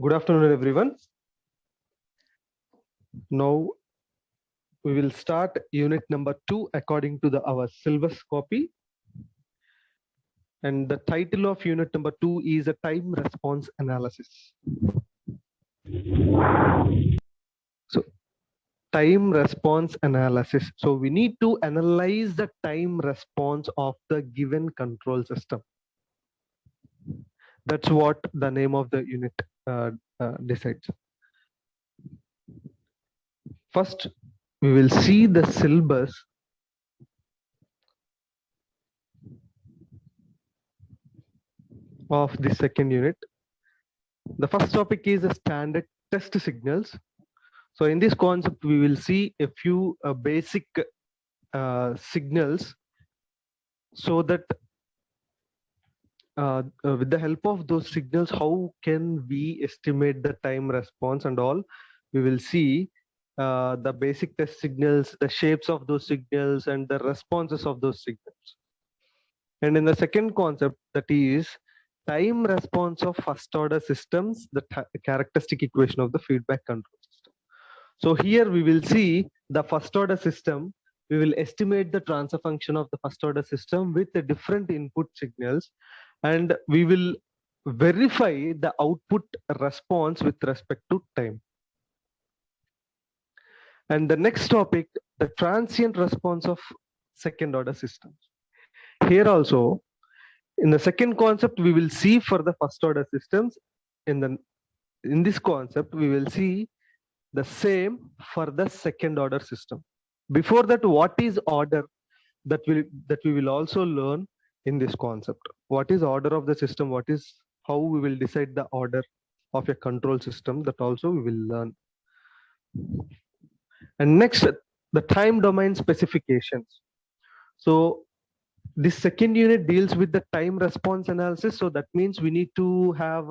Good afternoon, everyone. Now we will start unit number 2 according to our syllabus copy. And the title of unit number 2 is a time response analysis. So time response analysis. So we need to analyze the time response of the given control system. That's what the name of the unit decides. First, we will see the syllabus of the second unit. The first topic is the standard test signals. So in this concept, we will see a few basic signals so that with the help of those signals, how can we estimate the time response and all. We will see the basic test signals, the shapes of those signals, and the responses of those signals. And in the second concept, that is time response of first order systems, the characteristic equation of the feedback control system. So here we will see the first order system. We will estimate the transfer function of the first order system with the different input signals, and we will verify the output response with respect to time. And the next topic, the transient response of second order systems. Here also, in the second concept, we will see for the first order systems. In this concept, we will see the same for the second order system. Before that, what is order, that we will also learn in this concept. What is order of the system? What is how we will decide the order of a control system, that also we will learn. And next, the time domain specifications. So this second unit deals with the time response analysis. So that means we need to have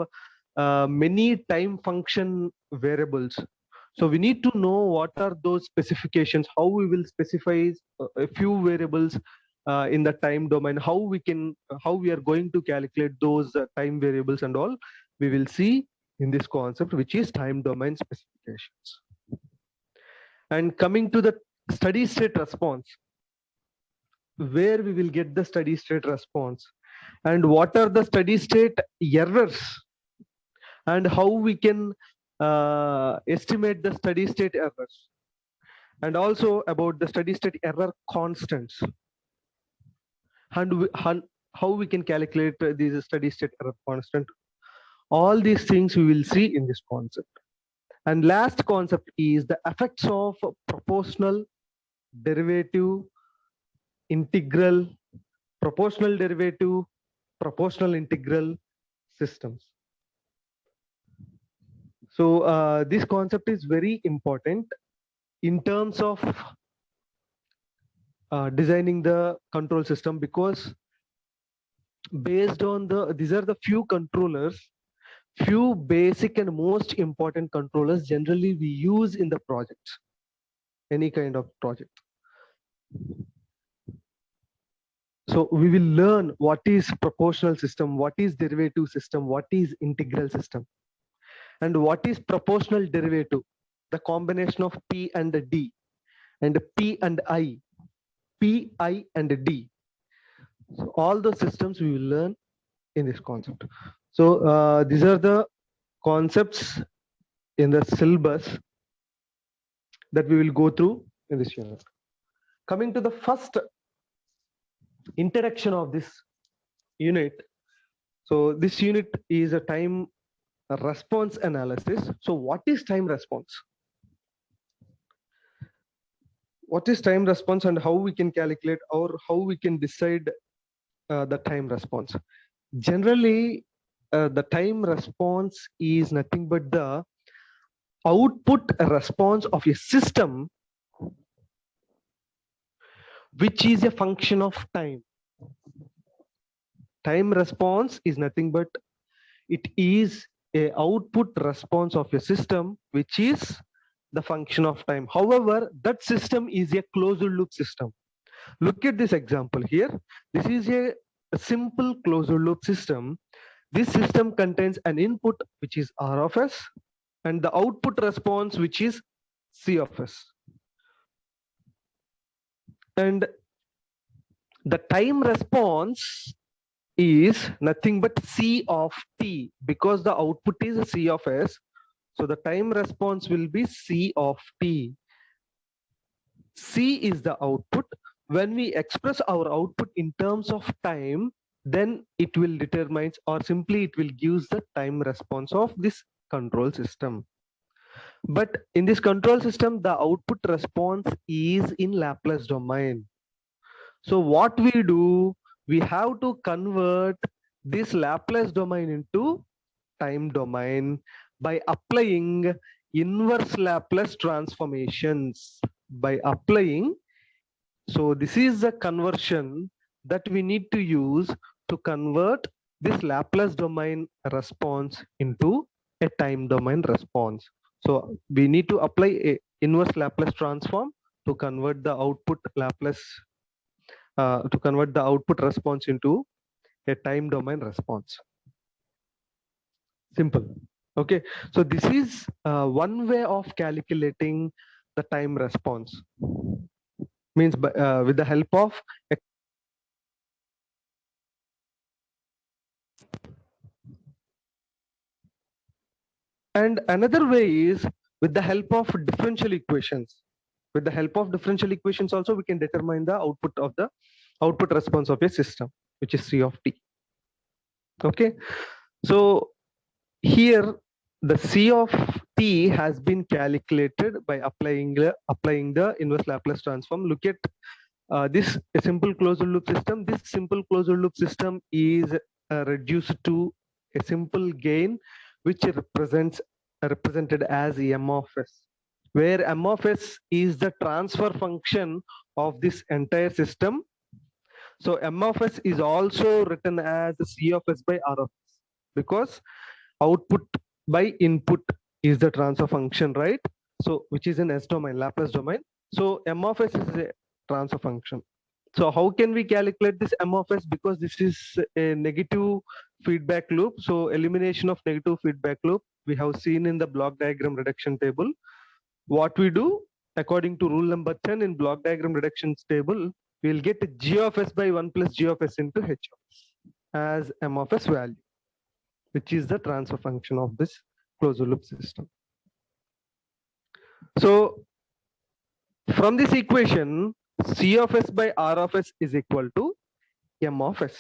many time function variables. So we need to know what are those specifications, how we will specify a few variables in the time domain, how we are going to calculate those time variables and all. We will see in this concept, which is time domain specifications. And coming to the steady state response, where we will get the steady state response, and what are the steady state errors, and how we can estimate the steady state errors, and also about the steady state error constants, and how we can calculate these steady state error constant. All these things we will see in this concept. And last concept is the effects of proportional derivative, integral, proportional derivative, proportional integral systems. So this concept is very important in terms of designing the control system, because based on these are the few controllers, few basic and most important controllers generally we use in the projects, any kind of project. So we will learn what is proportional system, what is derivative system, what is integral system, and what is proportional derivative, the combination of P and D, and P and I, P, I, and D. So all the systems we will learn in this concept. So these are the concepts in the syllabus that we will go through in this unit. Coming to the first introduction of this unit. So this unit is a time response analysis. So what is time response? What is time response, and how we can calculate, or how we can decide the time response? Generally, the time response is nothing but the output response of a system which is a function of time. Time response is nothing but it is a output response of a system which is the function of time. However, that system is a closed loop system. Look at this example here. This is a simple closed loop system This system contains an input, which is R of S, and the output response, which is C of S. And the time response is nothing but C of T, because the output is C of S. So the time response will be C of T. C is the output. When we express our output in terms of time, then it will determine, or simply it will give the time response of this control system. But in this control system, the output response is in Laplace domain. So what we do, we have to convert this Laplace domain into time domain by applying inverse Laplace transformations. By applying, so this is the conversion that we need to use to convert this Laplace domain response into a time domain response. So we need to apply a inverse Laplace transform to convert the output Laplace to convert the output response into a time domain response. Simple. Okay, so this is one way of calculating the time response. Means with the help of a, and another way is with the help of differential equations. With the help of differential equations also we can determine the output response of a system, which is C of T. Okay, so here the C of T has been calculated by applying the inverse Laplace transform. Look at this a simple closed loop system. This simple closed loop system is reduced to a simple gain, which represented as M of S, where M of S is the transfer function of this entire system. So M of S is also written as C of S by R of S, because output by input is the transfer function, right? So which is in S domain, Laplace domain. So M of S is a transfer function. So how can we calculate this M of S? Because this is a negative feedback loop. So elimination of negative feedback loop we have seen in the block diagram reduction table. What we do, according to rule number 10 in block diagram reductions table, we'll get G of S by 1 plus G of S into H of S as M of S value, which is the transfer function of this closed loop system. So from this equation, C of S by R of S is equal to M of S.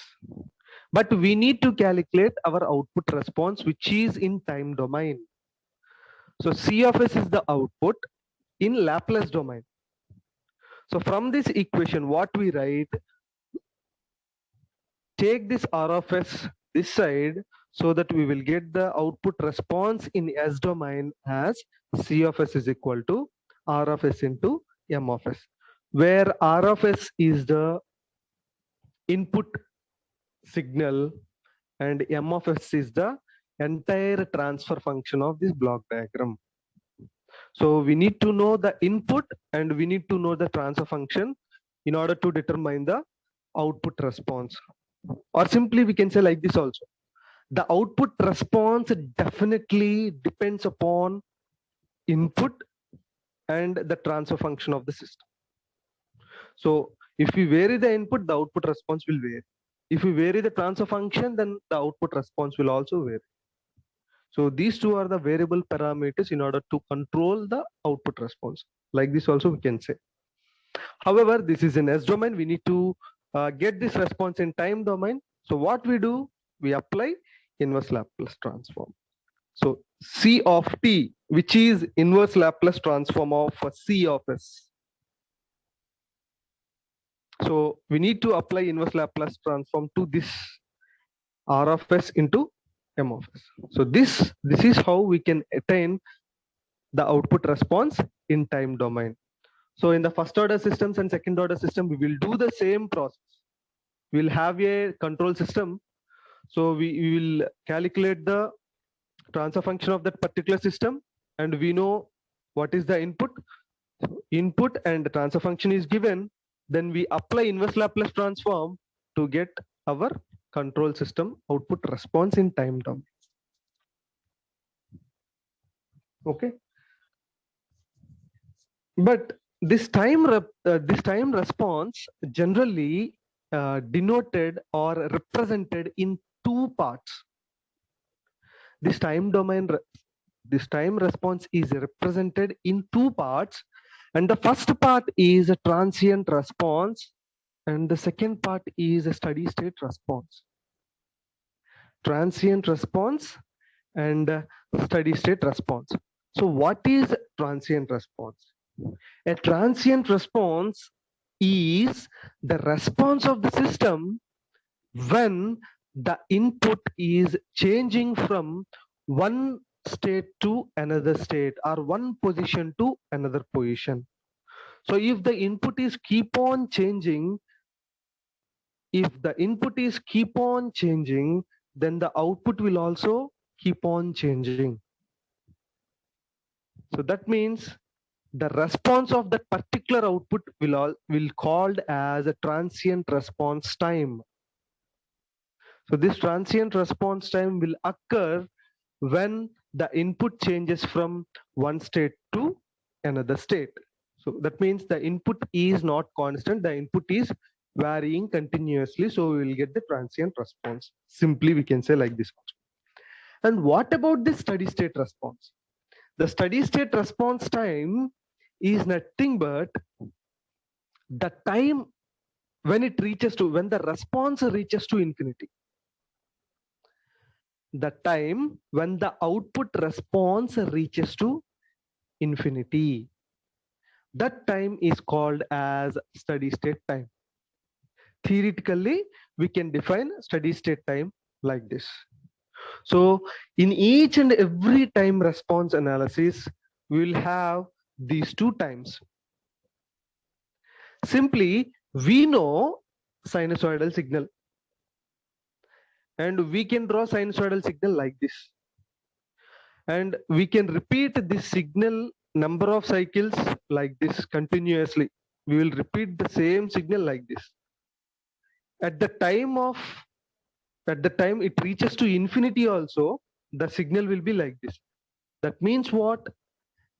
But we need to calculate our output response, which is in time domain. So C of S is the output in Laplace domain. So from this equation, what we write, take this R of S this side, so that we will get the output response in S domain as C of S is equal to R of S into M of S, where R of S is the input signal and M of S is the entire transfer function of this block diagram. So we need to know the input and we need to know the transfer function in order to determine the output response. Or simply we can say like this also. The output response definitely depends upon input and the transfer function of the system. So if we vary the input, the output response will vary. If we vary the transfer function, then the output response will also vary. So these two are the variable parameters in order to control the output response. Like this also we can say. However, this is in S domain. We need to get this response in time domain. So what we do, we apply inverse Laplace transform. So C of T, which is inverse Laplace transform of C of S. So we need to apply inverse Laplace transform to this R of S into M of S. So this is how we can attain the output response in time domain. So in the first order systems and second order system, we will do the same process. We'll have a control system. So we will calculate the transfer function of that particular system, and we know what is the input. Input and the transfer function is given. Then we apply inverse Laplace transform to get our control system output response in time domain. Okay, but this time response generally denoted or represented in two parts. This this time response is represented in two parts, and the first part is a transient response, and the second part is a steady state response. Transient response and steady state response. So what is transient response? A transient response is the response of the system when the input is changing from one state to another state or one position to another position. So if the input is keep on changing, then the output will also keep on changing. So that means the response of that particular output will called as a transient response time. So this transient response time will occur when the input changes from one state to another state. So that means the input is not constant, the input is varying continuously. So we will get the transient response. Simply we can say like this. And what about the steady state response? The steady state response time is nothing but the time when the response reaches to infinity. The time when the output response reaches to infinity. That time is called as steady state time. Theoretically, we can define steady state time like this. So in each and every time response analysis, we will have these two times. Simply, we know sinusoidal signal, and we can draw sinusoidal signal like this. And we can repeat this signal number of cycles like this continuously. We will repeat the same signal like this. At the time it reaches to infinity also, the signal will be like this. That means what?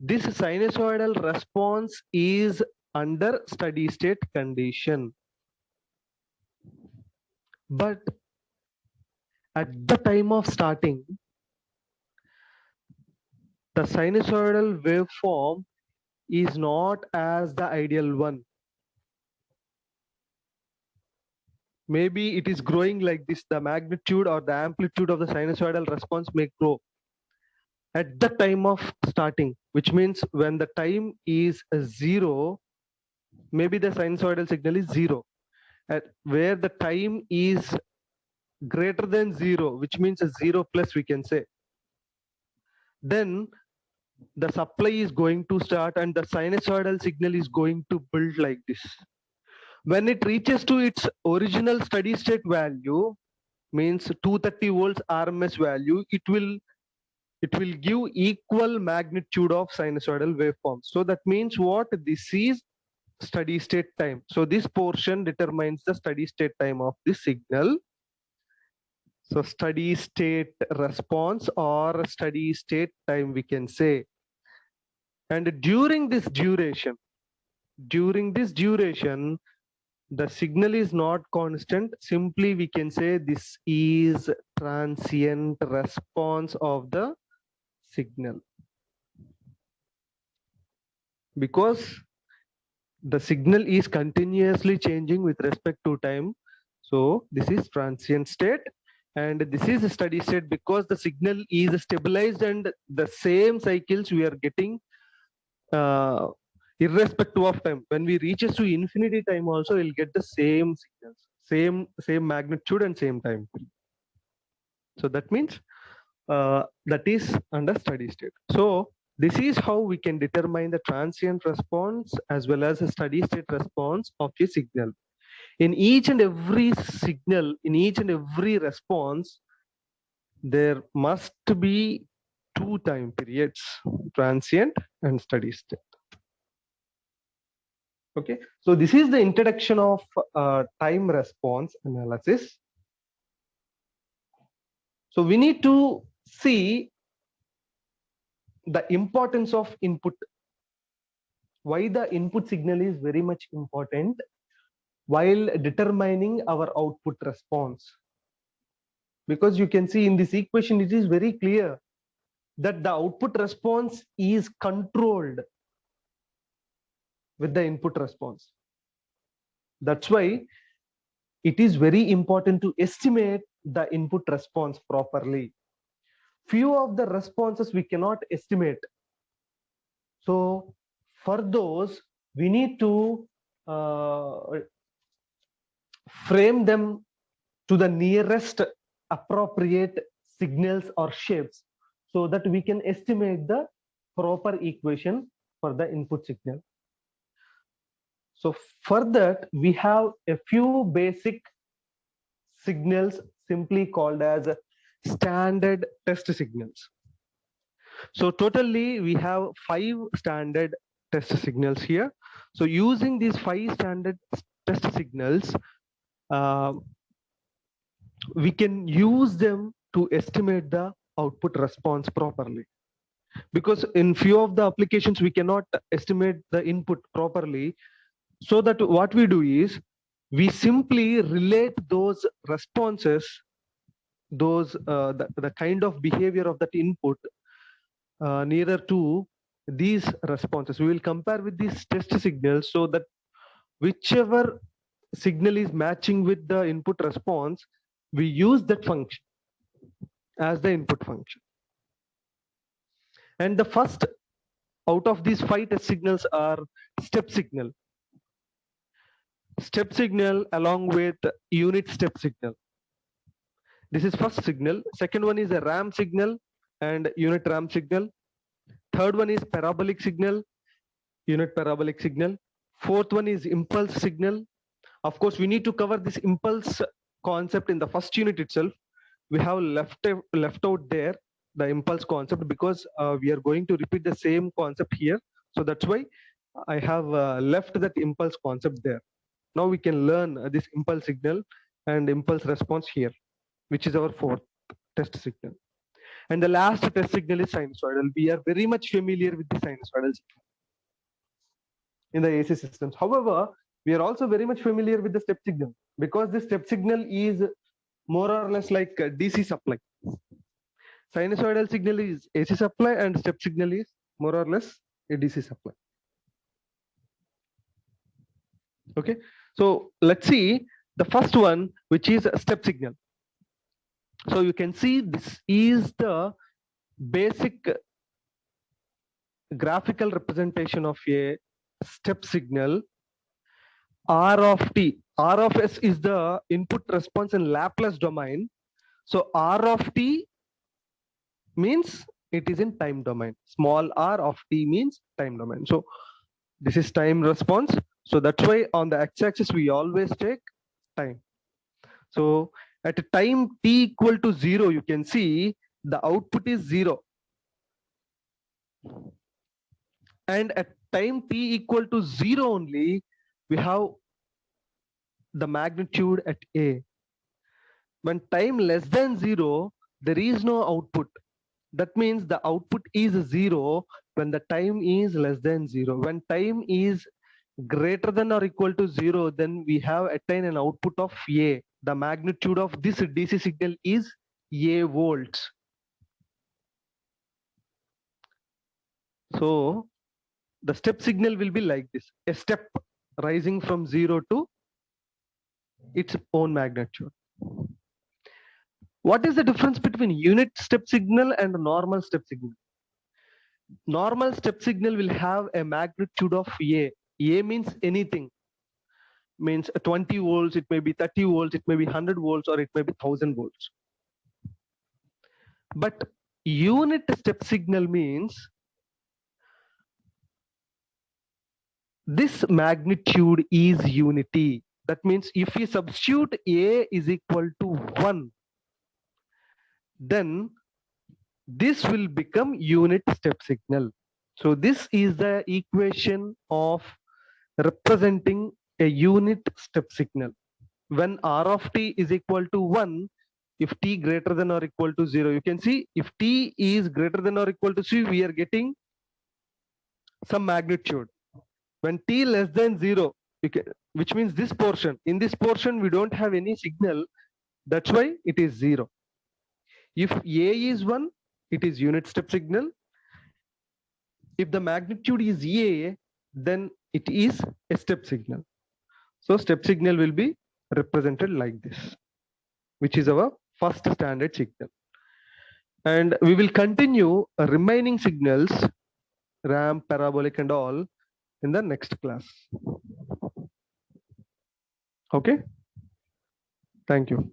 This sinusoidal response is under steady state condition. But at the time of starting, the sinusoidal waveform is not as the ideal one. Maybe it is growing like this. The magnitude or the amplitude of the sinusoidal response may grow at the time of starting, which means when the time is 0, maybe the sinusoidal signal is 0. At where the time is greater than 0, which means a 0 plus, we can say, then the supply is going to start and the sinusoidal signal is going to build like this. When it reaches to its original steady state value, means 230 volts RMS value, it will give equal magnitude of sinusoidal waveforms. So that means what? This is steady state time. So this portion determines the steady state time of the signal. So steady state response or steady state time, we can say. And during this duration, the signal is not constant. Simply we can say this is transient response of the signal, because the signal is continuously changing with respect to time. So this is transient state and this is a steady state, because the signal is stabilized and the same cycles we are getting irrespective of time. When we reaches to infinity time also, we'll get the same signals, same magnitude and same time. So that means that is under steady state. So this is how we can determine the transient response as well as a steady state response of a signal. In each and every signal, in each and every response, there must be two time periods, transient and steady state. Okay, so this is the introduction of time response analysis. So we need to see the importance of input, why the input signal is very much important while determining our output response. Because you can see in this equation, it is very clear that the output response is controlled with the input response. That's why it is very important to estimate the input response properly. Few of the responses we cannot estimate. So for those, we need to frame them to the nearest appropriate signals or shapes so that we can estimate the proper equation for the input signal. So for that, we have a few basic signals simply called as standard test signals. So totally we have 5 standard test signals here. So using these 5 standard test signals, we can use them to estimate the output response properly. Because in few of the applications, we cannot estimate the input properly. So that what we do is, we simply relate those responses, those the kind of behavior of that input nearer to these responses. We will compare with these test signals so that whichever signal is matching with the input response, we use that function as the input function. And the first out of these 5 test signals are step signal. Step signal along with unit step signal. This is first signal. Second one is a ramp signal and unit ramp signal. Third one is parabolic signal, unit parabolic signal. Fourth one is impulse signal. Of course, we need to cover this impulse concept in the first unit itself. We have left out there the impulse concept because we are going to repeat the same concept here. So that's why I have left that impulse concept there. Now we can learn this impulse signal and impulse response here, which is our 4th test signal. And the last test signal is sinusoidal. We are very much familiar with the sinusoidal signal in the AC systems. However, we are also very much familiar with the step signal because the step signal is more or less like a DC supply. Sinusoidal signal is AC supply and step signal is more or less a DC supply. Okay, so let's see the first one, which is a step signal. So you can see this is the basic graphical representation of a step signal. R of t, R of s is the input response in Laplace domain. So R of t means it is in time domain. Small r of t means time domain. So this is time response. So that's why on the x-axis we always take time. So at a time t equal to 0, you can see the output is 0. And at time t equal to 0 only, we have the magnitude at A. When time less than 0, there is no output. That means the output is 0 when the time is less than 0. When time is greater than or equal to 0, then we have attained an output of A. The magnitude of this DC signal is A volts. So the step signal will be like this, a step rising from 0 to its own magnitude. What is the difference between unit step signal and normal step signal? Normal step signal will have a magnitude of A. A means anything. Means 20 volts, it may be 30 volts, it may be 100 volts, or it may be 1000 volts. But unit step signal means this magnitude is unity. That means if we substitute A is equal to 1, then this will become unit step signal. So this is the equation of representing a unit step signal. When R of t is equal to 1, if t greater than or equal to 0. You can see if t is greater than or equal to 3, we are getting some magnitude. When t less than 0, which means this portion, in this portion we don't have any signal, that's why it is 0. If a is 1, it is unit step signal. If the magnitude is a, then it is a step signal. So step signal will be represented like this, which is our first standard signal. And we will continue remaining signals, ramp, parabolic and all, in the next class. Okay, thank you.